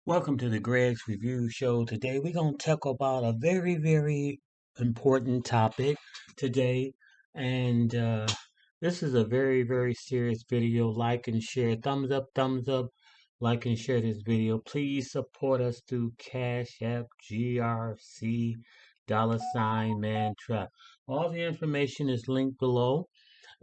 Welcome to the Greg's Review Show. Today we're going to talk about a very, very important topic today. And this is a very, very serious video. Like and share. Thumbs up. Like and share this video. Please support us through Cash App, GRC, $mantrap. All the information is linked below.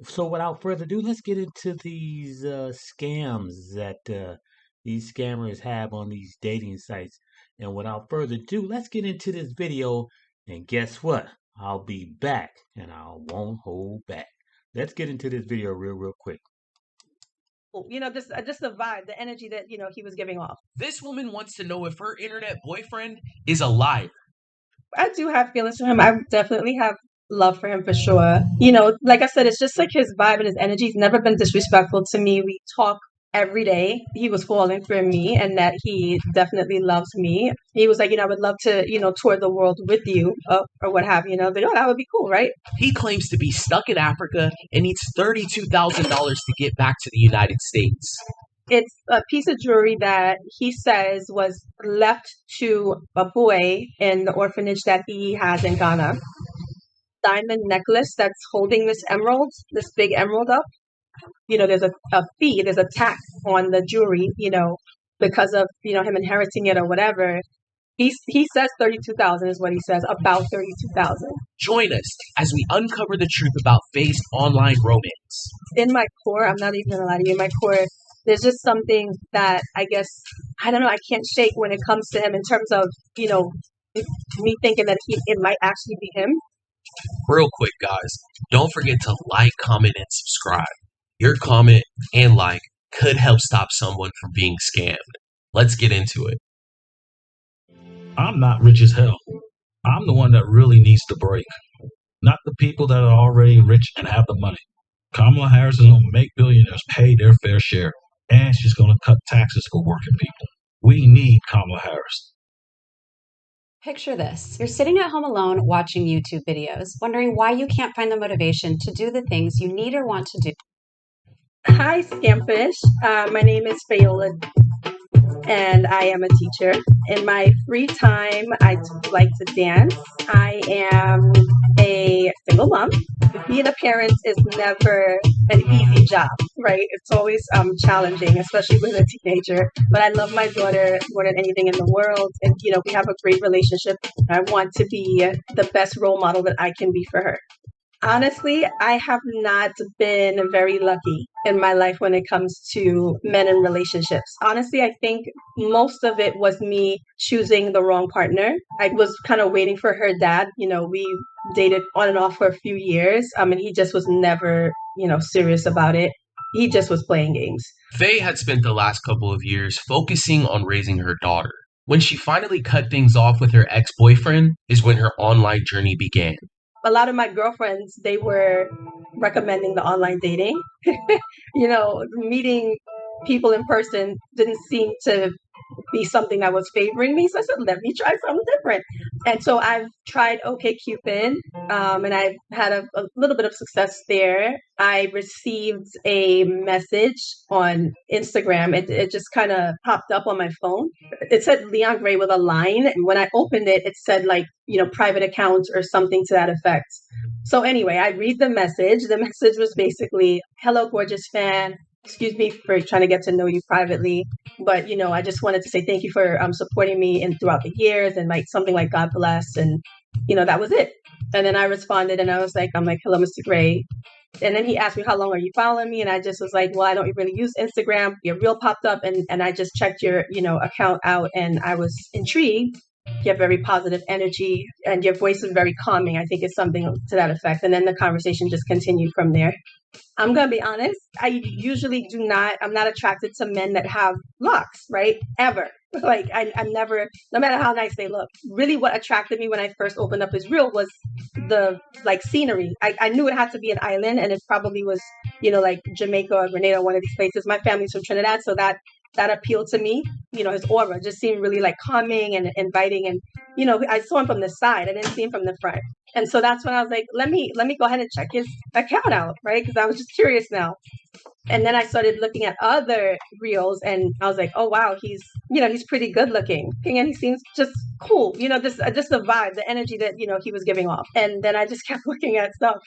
So without further ado, let's get into these scams that these scammers have on these dating sites. And without further ado, let's get into this video. And guess what? I'll be back and I won't hold back. Let's get into this video real quick. Just the vibe, the energy that he was giving off. This woman wants to know if her internet boyfriend is a liar. I do have feelings for him. I definitely have love for him for sure. Like I said, it's just like his vibe and his energy. He's never been disrespectful to me. We talk every day. He was falling for me and that he definitely loves me. He was like, I would love to, tour the world with you or what have you. But that would be cool, right? He claims to be stuck in Africa and needs $32,000 to get back to the United States. It's a piece of jewelry that he says was left to a boy in the orphanage that he has in Ghana. Diamond necklace that's holding this emerald, this big emerald up. There's a fee, there's a tax on the jewelry, because of, him inheriting it or whatever. He says 32,000 is what he says, about 32,000. Join us as we uncover the truth about Faye's online romance. In my core, I'm not even gonna lie to you, in my core, there's just something that I don't know, I can't shake when it comes to him in terms of, me thinking that it might actually be him. Real quick, guys, don't forget to like, comment, and subscribe. Your comment and like could help stop someone from being scammed. Let's get into it. I'm not rich as hell. I'm the one that really needs to break, not the people that are already rich and have the money. Kamala Harris is going to make billionaires pay their fair share, and she's going to cut taxes for working people. We need Kamala Harris. Picture this. You're sitting at home alone watching YouTube videos, wondering why you can't find the motivation to do the things you need or want to do. Hi, Scamfish. My name is Fayola, and I am a teacher. In my free time, I like to dance. I am a single mom. Being a parent is never an easy job, right? It's always challenging, especially with a teenager. But I love my daughter more than anything in the world. And, we have a great relationship. I want to be the best role model that I can be for her. Honestly, I have not been very lucky in my life when it comes to men and relationships. Honestly, I think most of it was me choosing the wrong partner. I was kind of waiting for her dad. We dated on and off for a few years, and he just was never, serious about it. He just was playing games. Faye had spent the last couple of years focusing on raising her daughter. When she finally cut things off with her ex-boyfriend is when her online journey began. A lot of my girlfriends, they were recommending the online dating. Meeting people in person didn't seem to be something that was favoring me. So I said, let me try something different. And so I've tried OkCupid, and I've had a little bit of success there. I received a message on Instagram. It just kind of popped up on my phone. It said Leon Gray with a line. And when I opened it, it said private account or something to that effect. So anyway, I read the message. The message was basically, hello, gorgeous fan. Excuse me for trying to get to know you privately. But, I just wanted to say thank you for supporting me throughout the years and something like God bless. And, that was it. And then I responded and I was like, hello, Mr. Gray. And then he asked me, how long are you following me? And I just was like, well, I don't really use Instagram. Your reel popped up and I just checked your, account out and I was intrigued. You have very positive energy and your voice is very calming. I think it's something to that effect. And then the conversation just continued from there. I'm going to be honest. I'm not attracted to men that have locks, right? Ever. I'm never, no matter how nice they look. Really what attracted me when I first opened up his reel was the scenery. I knew it had to be an island and it probably was, Jamaica or Grenada, one of these places. My family's from Trinidad, so that that appealed to me. His aura just seemed really like calming and inviting. And, I saw him from the side. I didn't see him from the front. And so that's when I was like, let me go ahead and check his account out, right? Because I was just curious now. And then I started looking at other reels, and I was like, oh wow, he's pretty good looking, and he seems just cool, just the vibe, the energy that he was giving off. And then I just kept looking at stuff.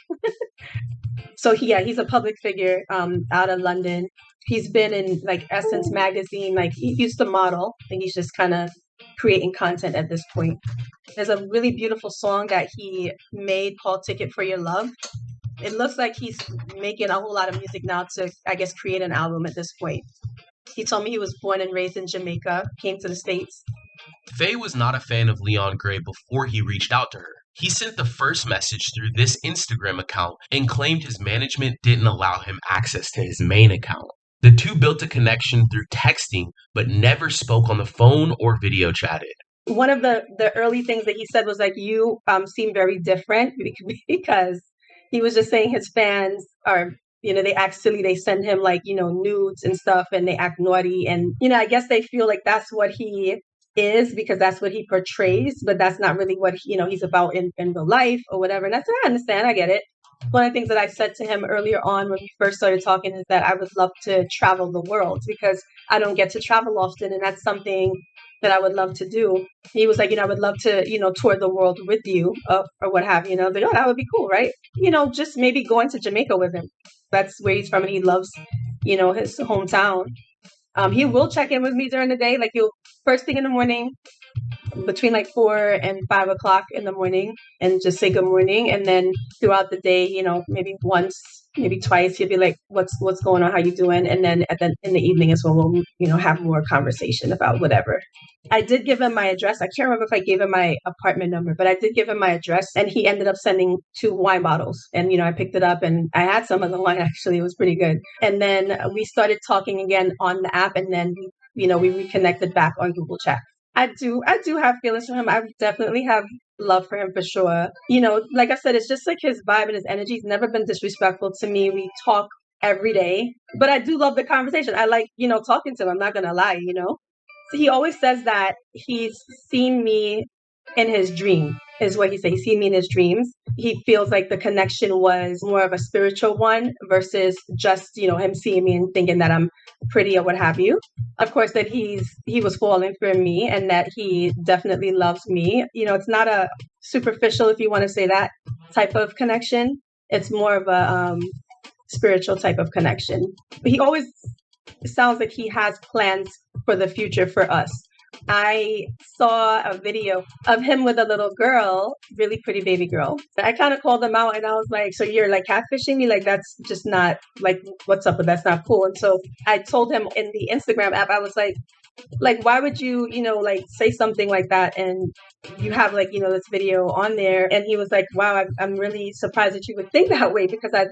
So he's a public figure out of London. He's been in like Essence magazine, like he used to model, and he's just kind of creating content at this point. There's a really beautiful song that he made called Ticket for Your Love. It looks like he's making a whole lot of music now to, I guess, create an album at this point. He told me he was born and raised in Jamaica, came to the States. Faye was not a fan of Leon Gray before he reached out to her. He sent the first message through this Instagram account and claimed his management didn't allow him access to his main account. The two built a connection through texting, but never spoke on the phone or video chatted. One of the early things that he said was like, you seem very different, because he was just saying his fans are, they act silly. They send him like, nudes and stuff, and they act naughty. And, I guess they feel like that's what he is because that's what he portrays, but that's not really what, he's about in real life or whatever. And that's, I understand. I get it. One of the things that I said to him earlier on when we first started talking is that I would love to travel the world because I don't get to travel often. And that's something that I would love to do. He was like, I would love to, tour the world with you or what have you. Like, oh, that would be cool, right? Just maybe going to Jamaica with him. That's where he's from, and he loves, his hometown. He will check in with me during the day, like he'll first thing in the morning, between like 4 and 5 o'clock in the morning, and just say good morning. And then throughout the day, maybe once, maybe twice, he'll be like, what's going on? How you doing? And then in the evening is when we'll, have more conversation about whatever. I did give him my address. I can't remember if I gave him my apartment number, but I did give him my address, and he ended up sending 2 wine bottles. And, I picked it up, and I had some of the wine, actually. It was pretty good. And then we started talking again on the app, and then, we reconnected back on Google Chat. I do have feelings for him. I definitely have love for him for sure. Like I said, it's just like his vibe and his energy. He's never been disrespectful to me. We talk every day, but I do love the conversation. I like, talking to him. I'm not going to lie, So he always says that he's seen me in his dream, is what he says. He's seen me in his dreams. He feels like the connection was more of a spiritual one versus just, him seeing me and thinking that I'm pretty or what have you. Of course, that he was falling for me and that he definitely loves me. It's not a superficial, if you want to say that, type of connection. It's more of a spiritual type of connection. But he always sounds like he has plans for the future for us. I saw a video of him with a little girl, really pretty baby girl. I kind of called him out, and I was like, so you're like catfishing me? Like, that's just not like, what's up? But that's not cool. And so I told him in the Instagram app, I was like, why would you, like say something like that? And you have like, this video on there. And he was like, wow, I'm really surprised that you would think that way because I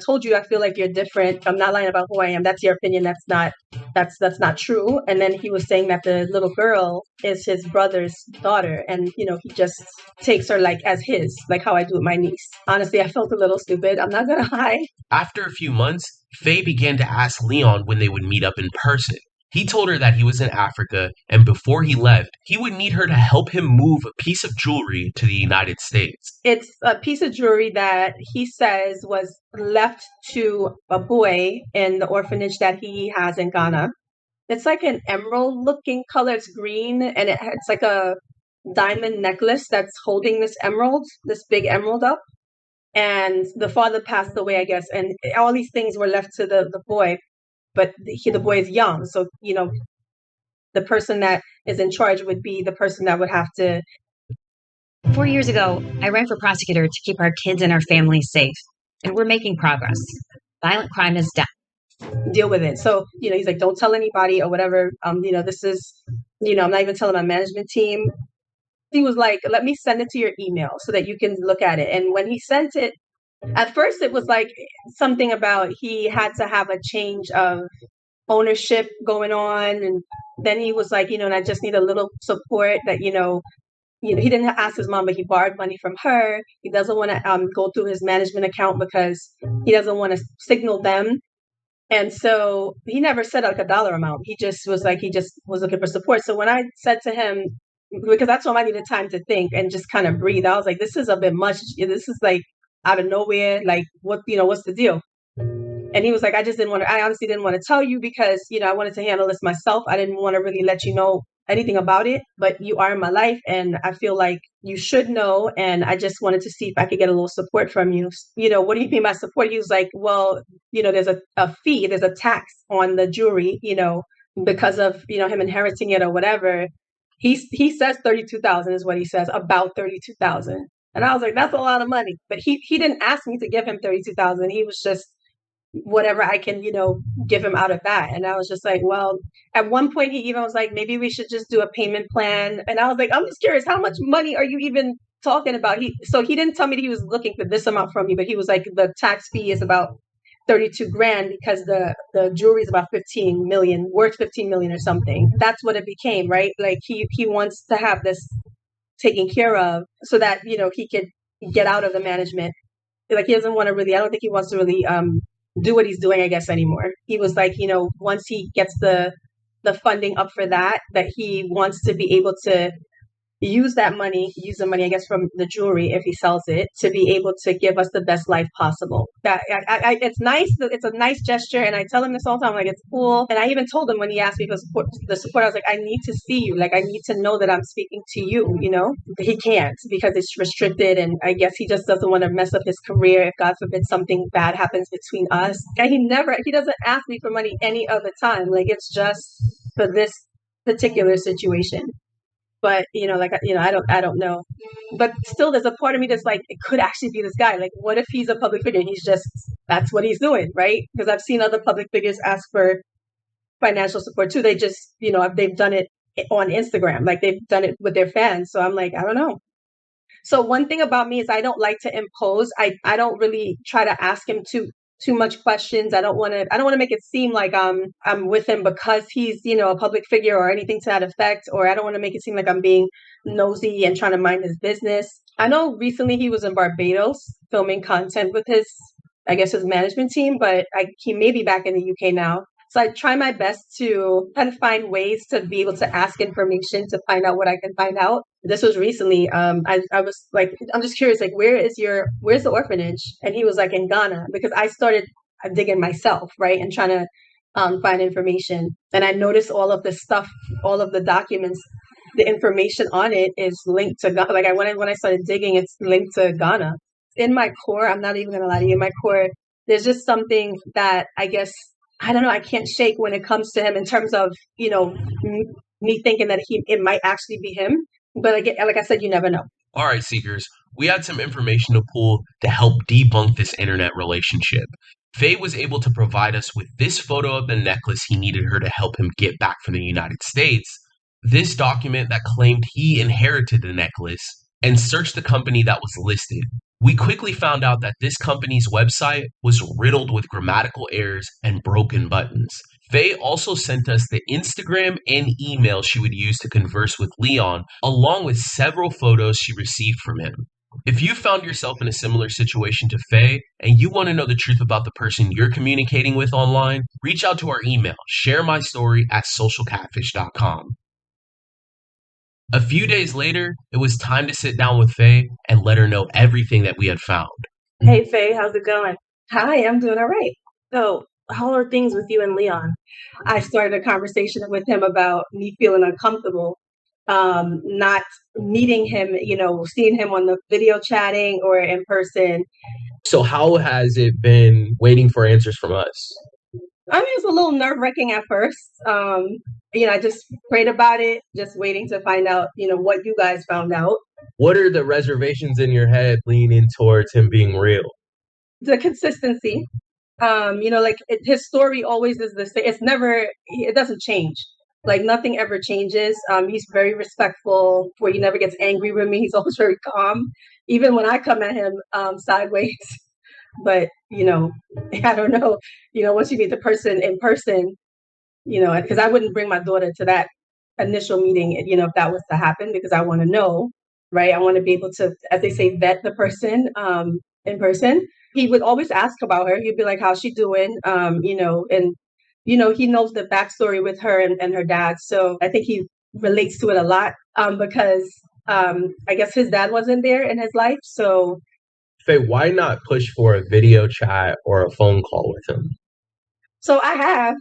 told you, I feel like you're different. I'm not lying about who I am. That's your opinion. That's not true. And then he was saying that the little girl is his brother's daughter. And, he just takes her like as his, like how I do with my niece. Honestly, I felt a little stupid. I'm not going to lie. After a few months, Faye began to ask Leon when they would meet up in person. He told her that he was in Africa, and before he left, he would need her to help him move a piece of jewelry to the United States. It's a piece of jewelry that he says was left to a boy in the orphanage that he has in Ghana. It's like an emerald-looking color. It's green, and it's like a diamond necklace that's holding this big emerald up. And the father passed away, I guess, and all these things were left to the boy. But the boy is young. So, the person that is in charge would be the person that would have to. 4 years ago, I ran for prosecutor to keep our kids and our families safe. And we're making progress. Violent crime is down. Deal with it. So, he's like, don't tell anybody or whatever. This is, I'm not even telling my management team. He was like, let me send it to your email so that you can look at it. And when he sent it, at first, it was like something about he had to have a change of ownership going on. And then he was like, and I just need a little support that, he didn't ask his mom, but he borrowed money from her. He doesn't want to go through his management account because he doesn't want to signal them And so he never said like a dollar amount. He just was looking for support. So when I said to him, because that's when I needed time to think and just kind of breathe, I was like, this is a bit much. This is like out of nowhere. Like, what's the deal? And he was like, I honestly didn't want to tell you because, I wanted to handle this myself. I didn't want to really let you know anything about it, but you are in my life and I feel like you should know. And I just wanted to see if I could get a little support from you. What do you mean by support? He was like, well, there's a fee, there's a tax on the jewelry, because of, him inheriting it or whatever. He says 32,000 is what he says, about 32,000. And I was like, that's a lot of money. But he didn't ask me to give him 32,000. He was just whatever I can, give him out of that. And I was just like, well, at one point he even was like, maybe we should just do a payment plan. And I was like, I'm just curious, how much money are you even talking about? So he didn't tell me that he was looking for this amount from me, but he was like, the tax fee is about 32 grand because the jewelry is about 15 million, worth 15 million or something. That's what it became, right? Like he wants to have this taken care of so that, he could get out of the management. Like he doesn't want to really, I don't think he wants to really do what he's doing, I guess, anymore. He was like, once he gets the funding up for that he wants to be able to use the money, I guess, from the jewelry, if he sells it, to be able to give us the best life possible. That it's nice. It's a nice gesture. And I tell him this all the time, like, it's cool. And I even told him when he asked me for support, I was like, I need to see you. Like, I need to know that I'm speaking to you, He can't because it's restricted. And I guess he just doesn't want to mess up his career if, God forbid, something bad happens between us. And he doesn't ask me for money any other time. Like, it's just for this particular situation. But I don't know. But still, there's a part of me that's like, it could actually be this guy. Like, what if he's a public figure and that's what he's doing, right? Because I've seen other public figures ask for financial support too. They just, they've done it on Instagram, like they've done it with their fans. So I'm like, I don't know. So one thing about me is I don't like to impose. I don't really try to ask him too much questions. I don't want to make it seem like I'm with him because he's, a public figure or anything to that effect, or I don't want to make it seem like I'm being nosy and trying to mind his business. I know recently he was in Barbados filming content with his management team, but he may be back in the UK now. So I try my best to kind of find ways to be able to ask information to find out what I can find out. This was recently. I was like, I'm just curious, like, where's the orphanage? And he was like, in Ghana, because I started digging myself, right, and trying to find information. And I noticed all of the stuff, all of the documents, the information on it is linked to Ghana. Like when I started digging, it's linked to Ghana. In my core, I'm not even gonna lie to you. In my core, there's just something that I guess I don't know. I can't shake when it comes to him in terms of me thinking that it might actually be him. But like I said, you never know. All right, Seekers, we had some information to pull to help debunk this internet relationship. Faye was able to provide us with this photo of the necklace he needed her to help him get back from the United States, this document that claimed he inherited the necklace, and searched the company that was listed. We quickly found out that this company's website was riddled with grammatical errors and broken buttons. Faye also sent us the Instagram and email she would use to converse with Leon, along with several photos she received from him. If you found yourself in a similar situation to Faye and you want to know the truth about the person you're communicating with online, reach out to our email, sharemystory@socialcatfish.com. A few days later, it was time to sit down with Faye and let her know everything that we had found. Hey, Faye, how's it going? Hi, I'm doing all right. So, how are things with you and Leon? I started a conversation with him about me feeling uncomfortable, not meeting him, seeing him on the video chatting or in person. So how has it been waiting for answers from us? I mean, it's a little nerve-wracking at first. I just prayed about it, just waiting to find out, what you guys found out. What are the reservations in your head leaning towards him being real? The consistency. His story always is the same. It doesn't change. Like nothing ever changes. He's very respectful, where he never gets angry with me. He's always very calm, even when I come at him sideways. But, I don't know, once you meet the person in person, because I wouldn't bring my daughter to that initial meeting, if that was to happen, because I want to know, right? I want to be able to, as they say, vet the person. in person. He would always ask about her. He'd be like, how's she doing? And he knows the backstory with her and her dad. So I think he relates to it a lot because I guess his dad wasn't there in his life. So Faye, why not push for a video chat or a phone call with him? So I have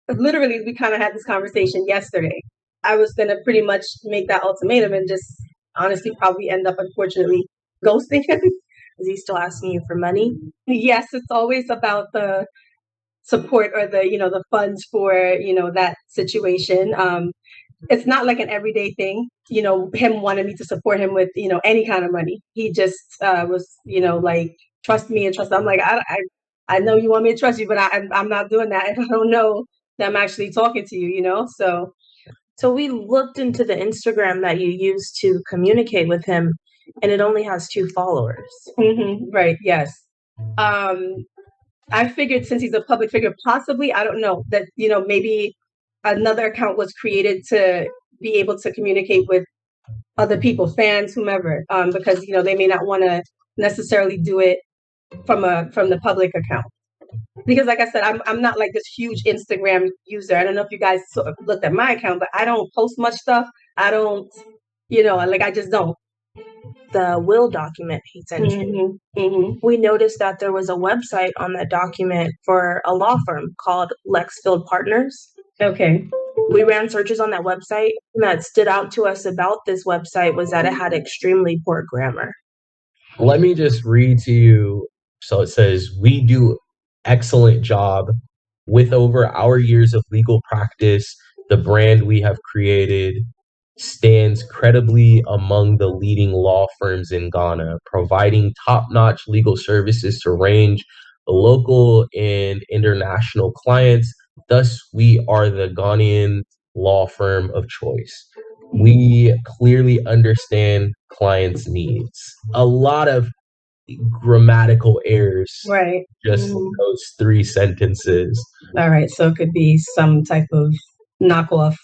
literally, we kind of had this conversation yesterday. I was going to pretty much make that ultimatum and just honestly probably end up, unfortunately, ghosting him. Is he still asking you for money? Yes, it's always about the support or the funds for, that situation. It's not like an everyday thing, him wanting me to support him with, any kind of money. He just was, like, trust me and trust. I'm like, I know you want me to trust you, but I'm not doing that. And I don't know that I'm actually talking to you, So we looked into the Instagram that you used to communicate with him, and it only has 2 followers. Right. Yes. I figured since he's a public figure, possibly, I don't know, that, maybe another account was created to be able to communicate with other people, fans, whomever, because, they may not want to necessarily do it from the public account. Because like I said, I'm not like this huge Instagram user. I don't know if you guys sort of looked at my account, but I don't post much stuff. I don't, I just don't. The will document he sent you. We noticed that there was a website on that document for a law firm called Lexfield Partners. Okay. We ran searches on that website, and that stood out to us about this website was that it had extremely poor grammar. Let me just read to you. So it says, we do excellent job with over our years of legal practice. The brand we have created stands credibly among the leading law firms in Ghana, providing top-notch legal services to range local and international clients. Thus, we are the Ghanaian law firm of choice. We clearly understand clients' needs. A lot of grammatical errors, Right. just those 3 sentences. All right. So it could be some type of knockoff.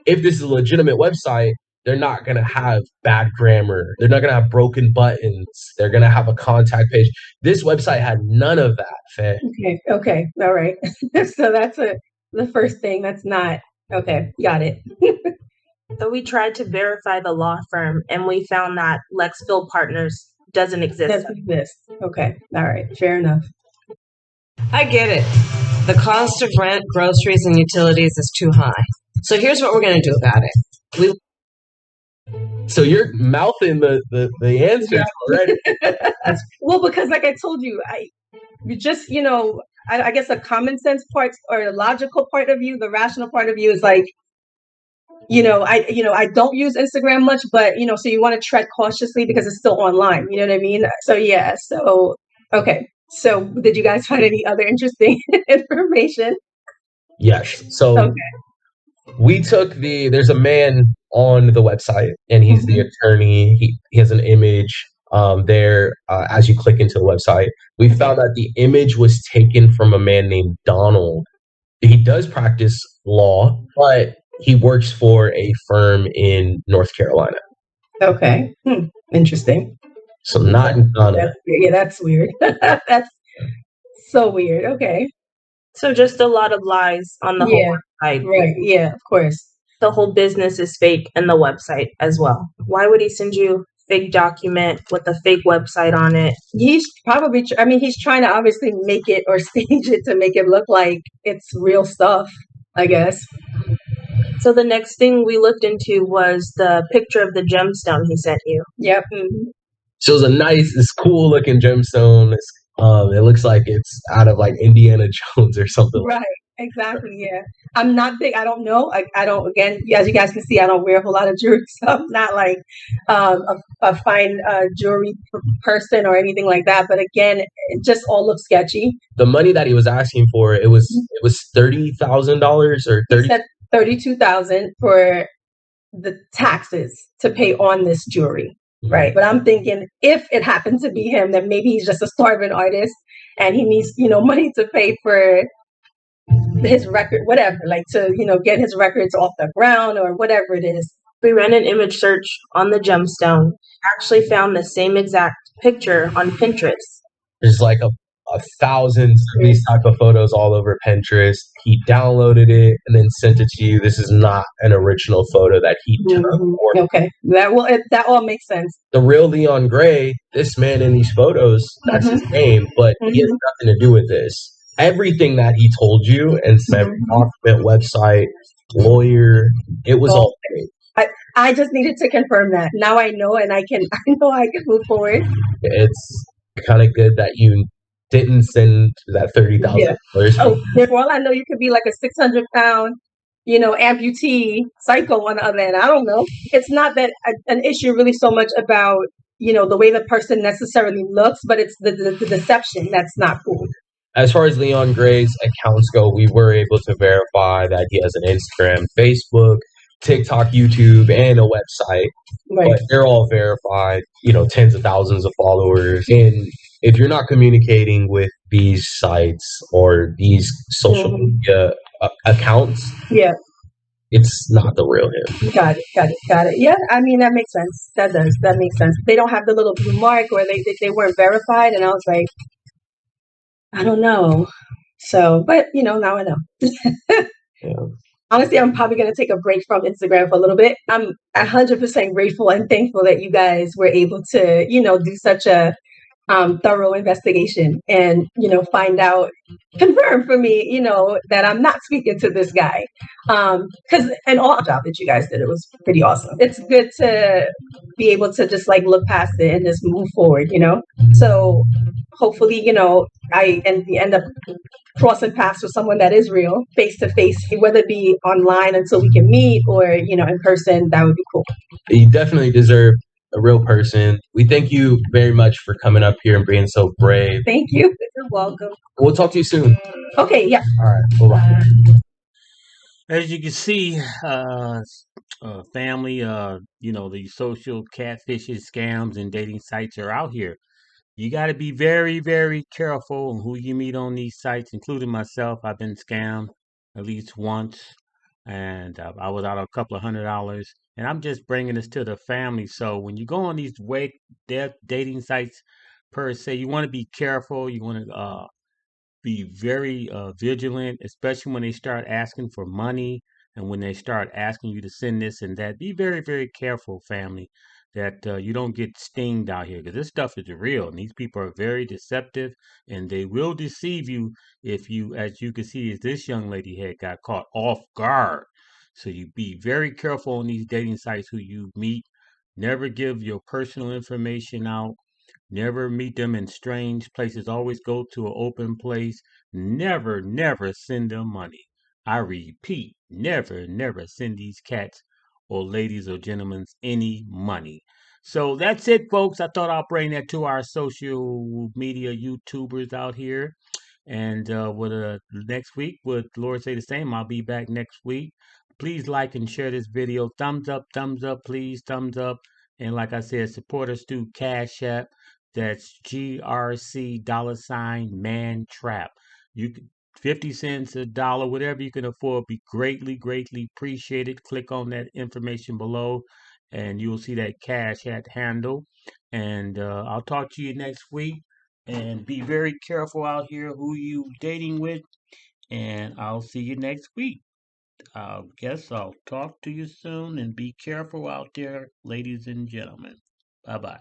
If this is a legitimate website, they're not going to have bad grammar. They're not going to have broken buttons. They're going to have a contact page. This website had none of that, Faye. Okay. All right. So that's the first thing. That's not okay. Got it. So we tried to verify the law firm, and we found that Lexfield Partners doesn't exist. Okay. All right. Fair enough. I get it. The cost of rent, groceries, and utilities is too high. So here's what we're going to do about it. So you're mouthing the answers already. Well, because like I told you, I guess the common sense part or the logical part of you, the rational part of you is like, I don't use Instagram much, but so you want to tread cautiously because it's still online. You know what I mean? So yeah. So okay. So did you guys find any other interesting information? Yes. So we took there's a man on the website, and he's the attorney. He has an image there as you click into the website. We found that the image was taken from a man named Donald. He does practice law, but he works for a firm in North Carolina. Okay. Interesting. So not in Ghana. That's weird. That's so weird. Okay. So just a lot of lies on the whole website. Right. Yeah, of course. The whole business is fake and the website as well. Why would he send you fake document with a fake website on it? He's probably, he's trying to obviously make it or stage it to make it look like it's real stuff, I guess. So the next thing we looked into was the picture of the gemstone he sent you. Yep. So it's cool looking gemstone. It looks like it's out of like Indiana Jones or something. Right. Exactly. Yeah. I'm not big. I don't know. I don't. Again, as you guys can see, I don't wear a whole lot of jewelry, so I'm not like a fine jewelry person or anything like that. But again, it just all looks sketchy. The money that he was asking for, it was $30,000 or $32,000 for the taxes to pay on this jewelry. Right. But I'm thinking if it happened to be him, then maybe he's just a starving artist and he needs, money to pay for his record, whatever, like to, get his records off the ground or whatever it is. We ran an image search on the gemstone, actually found the same exact picture on Pinterest. There's like a thousand of these type of photos all over Pinterest. He downloaded it and then sent it to you. This is not an original photo that he took. Okay, that all makes sense. The real Leon Gray, this man in these photos, that's his name, but he has nothing to do with this. Everything that he told you and said, document, website, lawyer, it was all fake. I just needed to confirm that. Now I know, and I know I can move forward. It's kind of good that you didn't send that $30,000. Oh, for all I know, you could be like a 600-pound, amputee psycho on the other end. I don't know. It's not that an issue really so much about, the way the person necessarily looks, but it's the deception that's not cool. As far as Leon Gray's accounts go, we were able to verify that he has an Instagram, Facebook, TikTok, YouTube, and a website. Right. But they're all verified, tens of thousands of followers. And if you're not communicating with these sites or these social media accounts, it's not the real him. Got it. Yeah, I mean, that makes sense. That makes sense. They don't have the little blue mark where they weren't verified, and I was like, I don't know. So, but now I know. Yeah. Honestly, I'm probably going to take a break from Instagram for a little bit. I'm 100% grateful and thankful that you guys were able to, do such a thorough investigation and, confirm for me, that I'm not speaking to this guy. And all the job that you guys did, it was pretty awesome. It's good to be able to just like look past it and just move forward, So hopefully, I end up crossing paths with someone that is real, face to face, whether it be online until we can meet or, in person. That would be cool. You definitely deserve a real person. We thank you very much for coming up here and being so brave. Thank you. You're welcome. We'll talk to you soon. Okay, yeah. All right. Bye-bye. As you can see, family, these social catfishes, scams, and dating sites are out here. You got to be very, very careful on who you meet on these sites, including myself. I've been scammed at least once, and I was out a couple of $100. And I'm just bringing this to the family. So when you go on these dating sites, per se, you want to be careful. You want to be very vigilant, especially when they start asking for money and when they start asking you to send this and that. Be very, very careful, family, that you don't get stinged out here because this stuff is real and these people are very deceptive and they will deceive you if you, as you can see, as this young lady had got caught off guard. So you be very careful on these dating sites who you meet. Never give your personal information out. Never meet them in strange places. Always go to an open place. Never, never send them money. I repeat, never, never send these cats or ladies or gentlemen any money. So that's it, folks. I thought I'll bring that to our social media YouTubers out here. And with next week, would Lord say the same? I'll be back next week. Please like and share this video. Thumbs up, please, thumbs up. And like I said, support us through Cash App. That's GRC $mantrap. You can 50 cents, a dollar, whatever you can afford, be greatly, greatly appreciated. Click on that information below and you'll see that Cash App handle. And I'll talk to you next week. And be very careful out here who you dating with. And I'll see you next week. I guess I'll talk to you soon and be careful out there, ladies and gentlemen. Bye bye.